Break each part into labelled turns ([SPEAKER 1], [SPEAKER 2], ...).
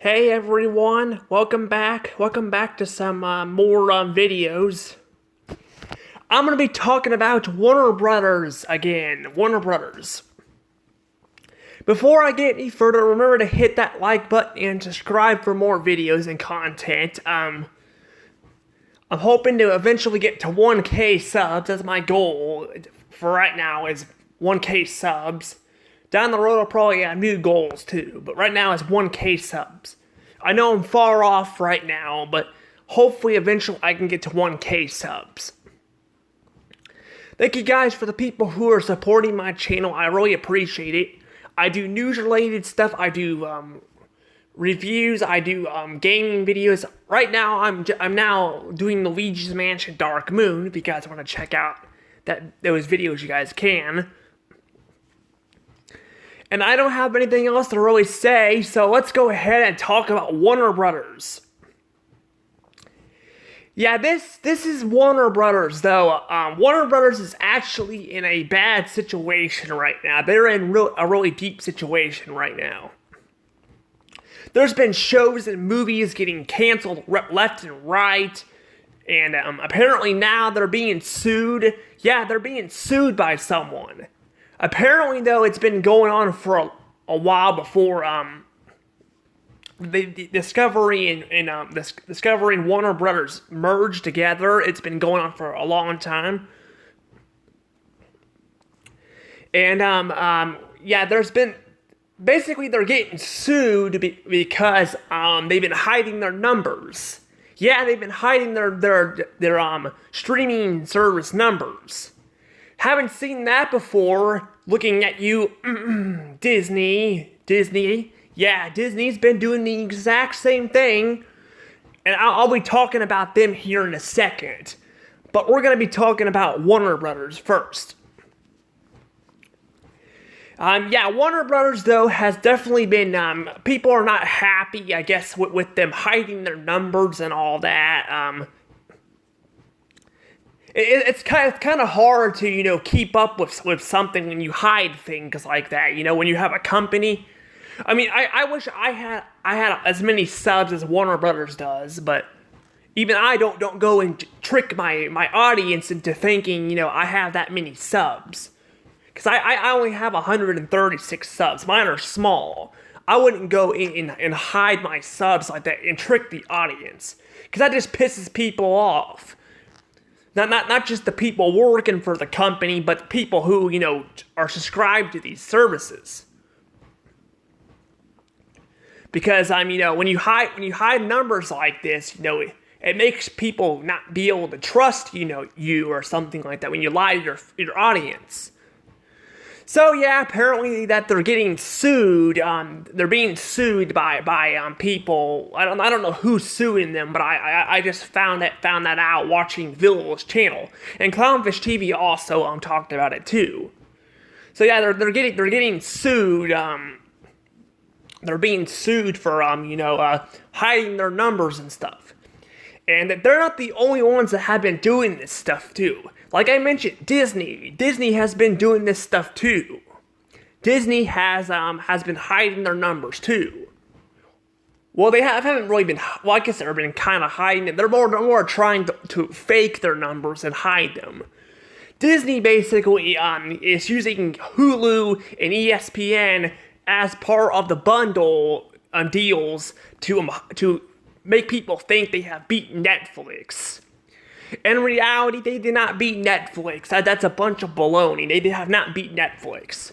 [SPEAKER 1] Hey everyone, welcome back. Welcome back to some more videos. I'm gonna be talking about Warner Brothers again. Warner Brothers. Before I get any further, remember to hit that like button and subscribe for more videos and content. I'm hoping to eventually get to 1K subs. That's my goal for right now is 1K subs. Down the road, I'll probably have new goals too, but right now it's 1K subs. I know I'm far off right now, but hopefully eventually I can get to 1K subs. Thank you guys for the people who are supporting my channel. I really appreciate it. I do news-related stuff. I do reviews. I do gaming videos. Right now, I'm now doing the Luigi's Mansion Dark Moon. If you guys want to check out those videos, you guys can. And I don't have anything else to really say, so let's go ahead and talk about Warner Brothers. Yeah, this is Warner Brothers, though. Warner Brothers is actually in a bad situation right now. They're in a really deep situation right now. There's been shows and movies getting canceled left and right, and apparently now they're being sued. Yeah, they're being sued by someone. Apparently, though, it's been going on for a while before the Discovery and Discovery and Warner Brothers merged together. It's been going on for a long time, and yeah, there's been basically they're getting sued because they've been hiding their numbers. Yeah, they've been hiding their streaming service numbers. Haven't seen that before. Looking at you, Disney. Yeah, Disney's been doing the exact same thing. And I'll be talking about them here in a second. But we're going to be talking about Warner Brothers first. Yeah, Warner Brothers, though, has definitely been, people are not happy, I guess, with them hiding their numbers and all that. It's kind of hard to, keep up with something when you hide things like that, when you have a company. I mean, I wish I had as many subs as Warner Brothers does, but even I don't go and trick my audience into thinking, I have that many subs. Because I only have 136 subs. Mine are small. I wouldn't go in and hide my subs like that and trick the audience. Because that just pisses people off. Not just the people working for the company, but the people who, are subscribed to these services. Because, when you hide numbers like this, it makes people not be able to trust, you or something like that when you lie to your audience. So yeah, apparently that they're getting sued. They're being sued by people. I don't know who's suing them, but I just found that out watching Vill's channel, and Clownfish TV also talked about it too. So yeah, they're getting sued. They're being sued for hiding their numbers and stuff, and that they're not the only ones that have been doing this stuff too. Like I mentioned, Disney has been doing this stuff too. Disney has been hiding their numbers too. Well, they haven't really been. Well, I guess they've been kind of hiding it. They're more trying to fake their numbers and hide them. Disney basically is using Hulu and ESPN as part of the bundle deals to make people think they have beaten Netflix. In reality, they did not beat Netflix. That's a bunch of baloney. They have not beat Netflix.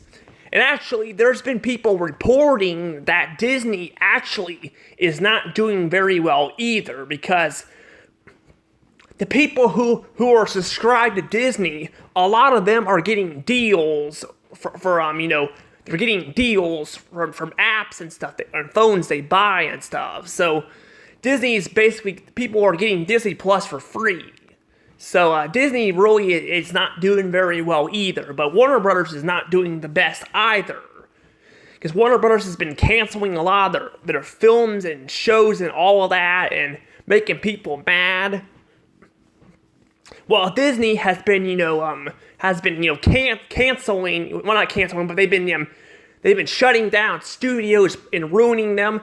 [SPEAKER 1] And actually, there's been people reporting that Disney actually is not doing very well either, because the people who are subscribed to Disney, a lot of them are getting deals for they're getting deals from apps and stuff, and phones they buy and stuff. So Disney's basically, people are getting Disney Plus for free. So Disney really is not doing very well either, but Warner Brothers is not doing the best either. Because Warner Brothers has been canceling a lot of their films and shows and all of that, and making people mad. Well, Disney has been, canceling, well, not canceling, but they've been shutting down studios and ruining them.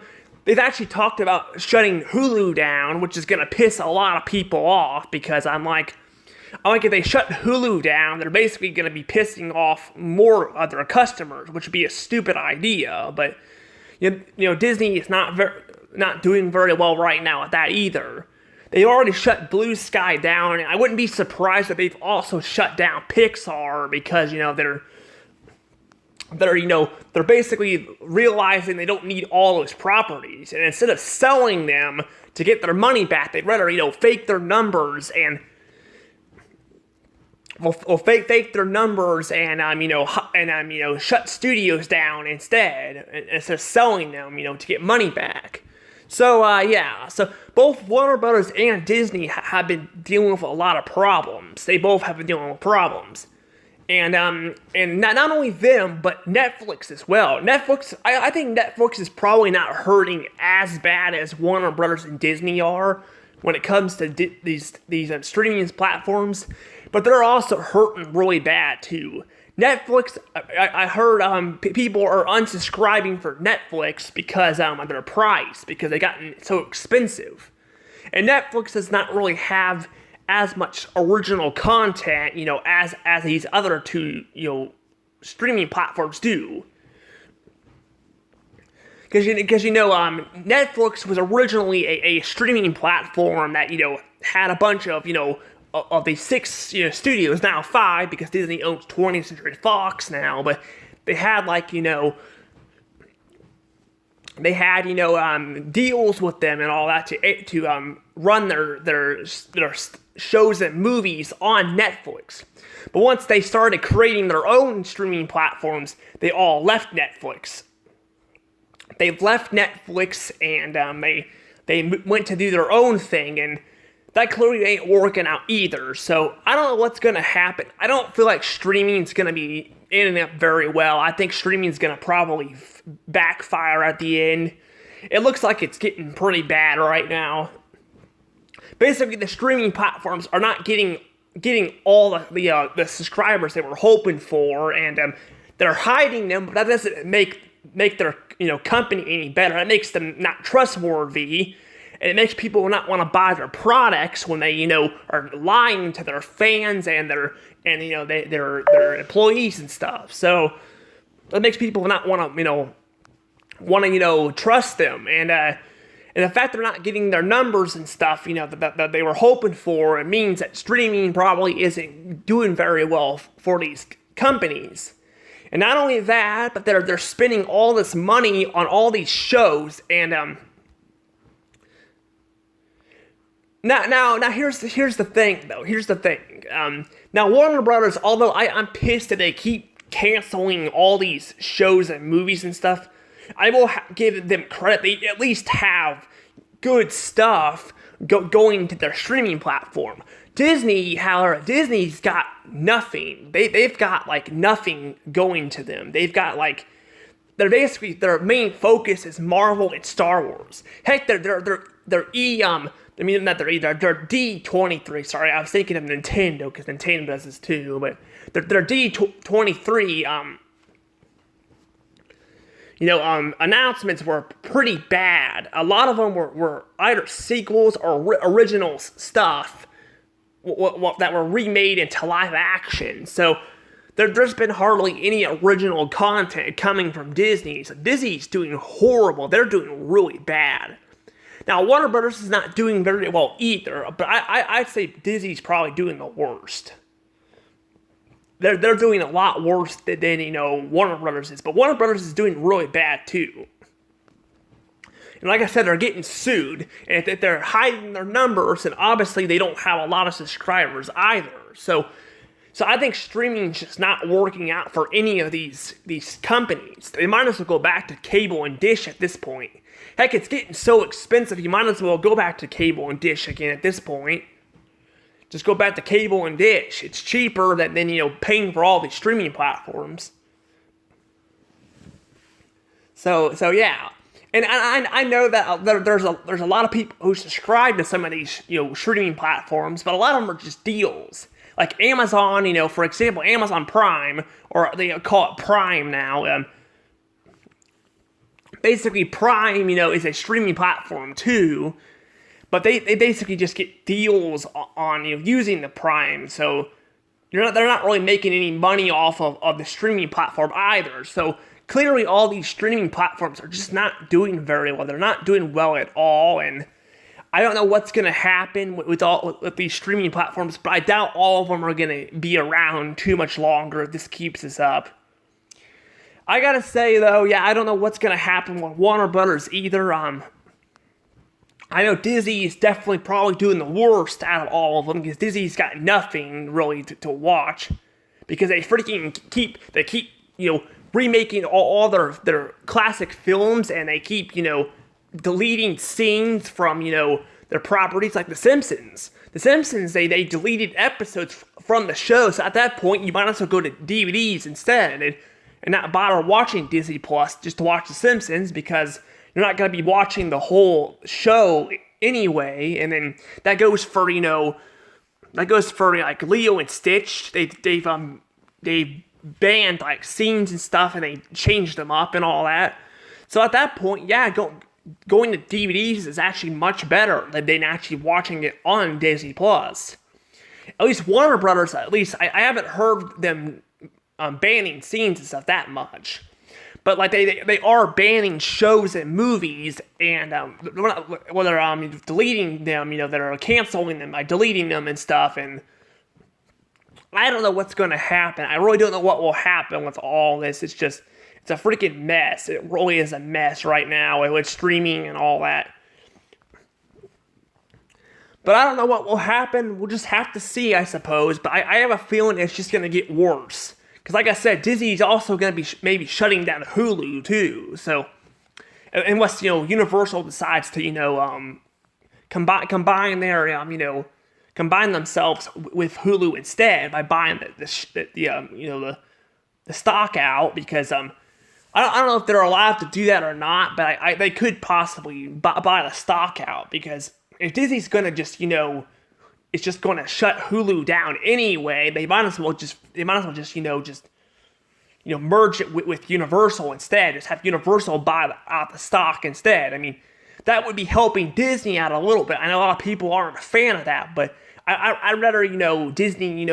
[SPEAKER 1] they've actually talked about shutting Hulu down, which is going to piss a lot of people off because I'm like, if they shut Hulu down, they're basically going to be pissing off more of their customers, which would be a stupid idea. But Disney is not doing very well right now at that either. They already shut Blue Sky down, and I wouldn't be surprised if they've also shut down Pixar because they're basically realizing they don't need all those properties, and instead of selling them to get their money back, they'd rather fake their numbers and fake their numbers and shut studios down instead of selling them to get money back. So so both Warner Brothers and Disney have been dealing with a lot of problems. They both have been dealing with problems. And not only them, but Netflix as well. I think Netflix is probably not hurting as bad as Warner Brothers and Disney are when it comes to these streaming platforms, but they're also hurting really bad too. Netflix, I heard people are unsubscribing for Netflix because of their price, because they gotten so expensive. And Netflix does not really have as much original content, as these other two, streaming platforms do. Because Netflix was originally a streaming platform that had a bunch of of these 6 studios, now 5 because Disney owns 20th Century Fox now, but they had deals with them and all that to run their shows and movies on Netflix. But once they started creating their own streaming platforms, they all left Netflix. They've left Netflix and they went to do their own thing, and that clearly ain't working out either. So I don't know what's going to happen. I don't feel like streaming's going to be ending up very well. I think streaming's going to probably backfire at the end. It looks like it's getting pretty bad right now. Basically, the streaming platforms are not getting all the subscribers they were hoping for, and they're hiding them. But that doesn't make their company any better. It makes them not trustworthy. And it makes people not want to buy their products when they, are lying to their fans and their employees and stuff. So it makes people not want to, trust them. And the fact they're not getting their numbers and stuff, that they were hoping for, it means that streaming probably isn't doing very well for these companies. And not only that, but they're spending all this money on all these shows and Now here's the thing though. Here's the thing. Now Warner Brothers, although I'm pissed that they keep canceling all these shows and movies and stuff, I will give them credit. They at least have good stuff going to their streaming platform. Disney, however, Disney's got nothing. They've got nothing going to them. They've got their main focus is Marvel and Star Wars. Heck, they're D23, sorry, I was thinking of Nintendo, because Nintendo does this too, but their D23, announcements were pretty bad. A lot of them were either sequels or original stuff that were remade into live action, so there's been hardly any original content coming from Disney, so Disney's doing horrible. They're doing really bad. Now, Warner Brothers is not doing very well either, but I'd say Disney's probably doing the worst. They're doing a lot worse than Warner Brothers is, but Warner Brothers is doing really bad too. And like I said, they're getting sued, and if they're hiding their numbers, and obviously they don't have a lot of subscribers either. So I think streaming's just not working out for any of these companies. They might as well go back to cable and dish at this point. Heck, it's getting so expensive, you might as well go back to cable and dish again at this point. Just go back to cable and dish. It's cheaper than paying for all these streaming platforms. So yeah. And I know that there's a lot of people who subscribe to some of these streaming platforms, but a lot of them are just deals. Like Amazon, for example, Amazon Prime, or they call it Prime now. basically Prime, is a streaming platform too, but they basically just get deals on using the Prime, so they're not really making any money off of the streaming platform either. So clearly all these streaming platforms are just not doing very well. They're not doing well at all, and I don't know what's going to happen with these streaming platforms, but I doubt all of them are going to be around too much longer if this keeps us up. I gotta say though, yeah, I don't know what's going to happen with Warner Brothers either. I know Disney is definitely probably doing the worst out of all of them, because Disney's got nothing really to watch, because they keep remaking all their classic films, and they keep deleting scenes from their properties like The Simpsons. The Simpsons, they deleted episodes from the show, so at that point you might as well go to DVDs instead and not bother watching Disney Plus just to watch The Simpsons, because you're not going to be watching the whole show anyway. And then that goes for like Lilo and Stitch. They've banned like scenes and stuff, and they changed them up and all that. So at that point, yeah, going to DVDs is actually much better than actually watching it on Disney Plus. At least Warner Brothers, I haven't heard them banning scenes and stuff that much. But like they are banning shows and movies, and they're deleting them, they're canceling them by deleting them and stuff, and I don't know what's going to happen. I really don't know what will happen with all this. It's a freaking mess. It really is a mess right now with streaming and all that. But I don't know what will happen. We'll just have to see, I suppose. But I have a feeling it's just going to get worse. Because like I said, Disney's also going to be maybe shutting down Hulu too. So, unless Universal decides to combine themselves with Hulu instead by buying the stock out, because I don't know if they're allowed to do that or not, but they could possibly buy the stock out, because if Disney's gonna just it's just going to shut Hulu down anyway, they might as well just merge it with Universal instead. Just have Universal buy out the stock instead. I mean, that would be helping Disney out a little bit. I know a lot of people aren't a fan of that, but I'd rather Disney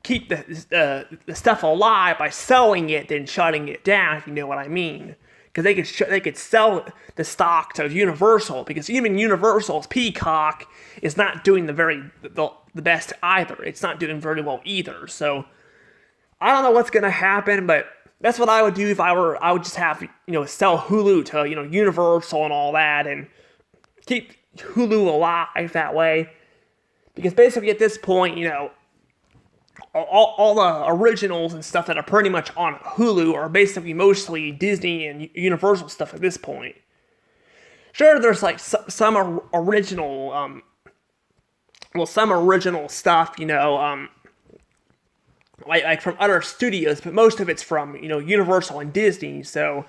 [SPEAKER 1] keep the stuff alive by selling it than shutting it down, if you know what I mean. Because they could sell the stock to Universal, because even Universal's Peacock is not doing the best either. It's not doing very well either. So I don't know what's gonna happen, but that's what I would do if I would just have sell Hulu to Universal and all that, and keep Hulu alive that way. Because basically at this point, all the originals and stuff that are pretty much on Hulu are basically mostly Disney and Universal stuff at this point. Sure, there's like some original, some original stuff, like from other studios, but most of it's from Universal and Disney. So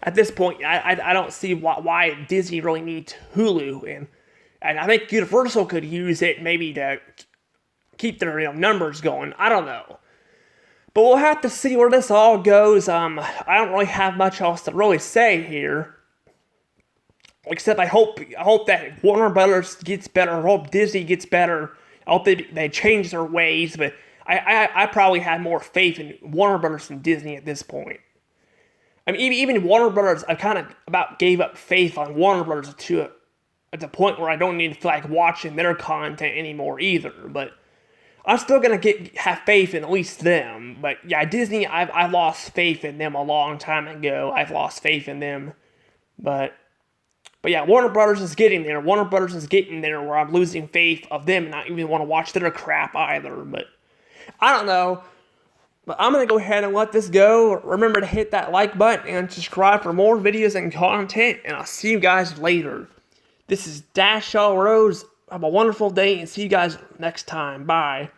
[SPEAKER 1] at this point, I don't see why Disney really needs Hulu, and I think Universal could use it maybe to keep their numbers going. I don't know. But we'll have to see where this all goes. I don't really have much else to really say here. Except I hope that Warner Brothers gets better. I hope Disney gets better. I hope they change their ways. But I probably have more faith in Warner Brothers than Disney at this point. I mean, even Warner Brothers, I kind of about gave up faith on Warner Brothers at the point where I don't need to feel like watching their content anymore either. But I'm still gonna have faith in at least them. But yeah, Disney, I've lost faith in them a long time ago. I've lost faith in them. But yeah, Warner Brothers is getting there. Warner Brothers is getting there where I'm losing faith of them and not even want to watch their crap either. But I don't know. But I'm going to go ahead and let this go. Remember to hit that like button and subscribe for more videos and content. And I'll see you guys later. This is Dash All Rose. Have a wonderful day and see you guys next time. Bye.